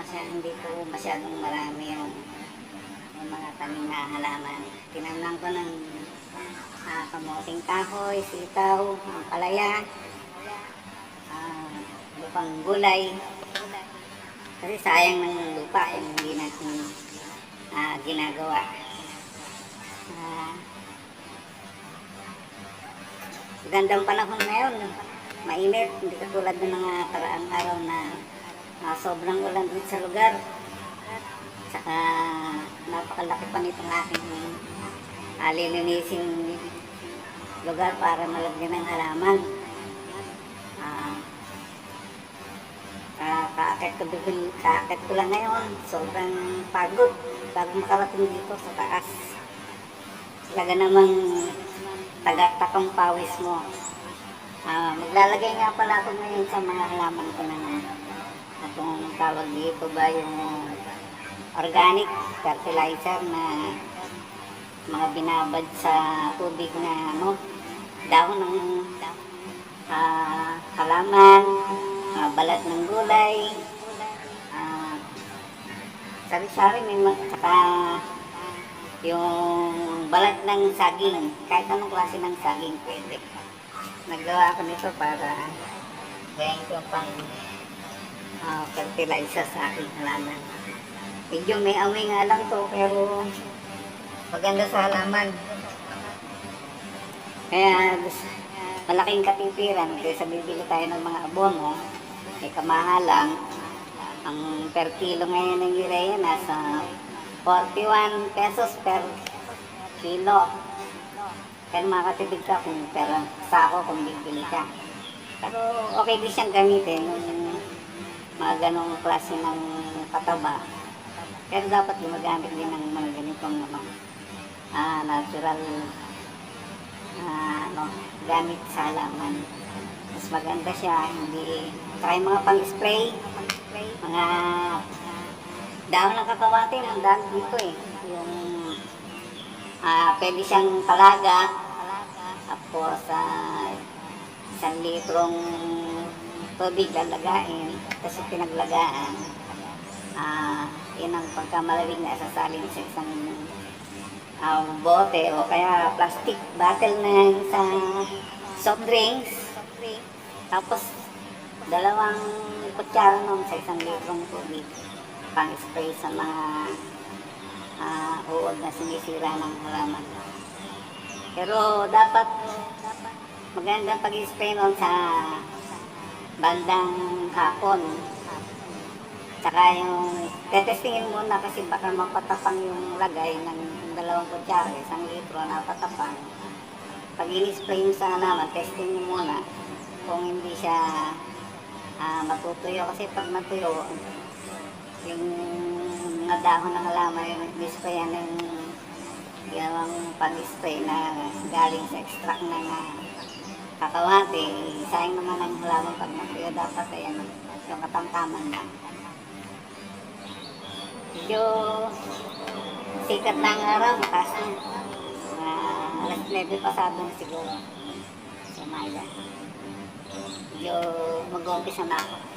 hindi po masyadong marami yung mga tanim na halaman. Tinamnan ko ng kamuting kahoy, sitaw, palaya, lupang gulay. Kasi sayang ng lupa yung hindi natin ginagawa. Gandang panahon ngayon, mainit, hindi katulad ng mga karaang araw na sobrang ulan dito sa lugar. Saka napakalaki pa nitong aking lilinisin lugar para malagyan ng halaman. Kaakit ko lang ngayon, sobrang pagod bago makarating dito sa taas. Talaga namang tagaktakang pawis mo. Maglalagay nga pala ako ngayon sa mga halaman ko ng atong tawag dito ba yung organic fertilizer na mga binabad sa tubig na dahon ng halaman, balat ng gulay, sari-sari saka yung balat ng saging, kahit anong klase ng saging pwede. Naggawa ako nito para gawin ko pang fertilizer sa aking halaman. Medyo may amoy nga lang to, pero maganda sa halaman. Kaya malaking katipiran kaysa bibili tayo ng mga abono, ay kamahalang. Ang per kilo ngayon ng urea nasa 41 pesos per kilo. Kaya makakatipid ka kung pera sako kung bibili ka. Pero okay din siyang gamitin yung mga ganong klase ng pataba. Pero dapat gumagamit din ng mga ganitong natural gamit sa halaman. Mas maganda siya, hindi kaya mga pang-spray, mga dahon ng kakawate, ang dahon dito yung pwede siyang palaga, tapos 1 litrong tubig lalagain, kasi pinaglagaan, yun ang pagkamalamig na sasalin sa isang bote o kaya plastic bottle na sa soft drinks, tapos 2 kutsara nun sa 1 litrong tubig pang spray sa mga uod na sinisira ng halaman. Pero dapat magandang pag-spray nun sa bandang hapon. Tsaka yung tetestingin muna kasi baka mapatapang yung lagay ng 2 kutsara, 1 litro na patapang. Pag in-spray mo sa halaman, testing mo muna kung hindi siya matutuyo. Kasi pag matuyo, yung mga dahon ng halaman, yung disprayan ng ginawang pag-spray na galing sa extract ng kakawate, sayang naman ang halaman pag matuyo. Dapat yung katamtaman lang. Medyo sikat ng araw, bukas na. Alas 9 pasado na siguro. Medyo mag-umpisa na ako.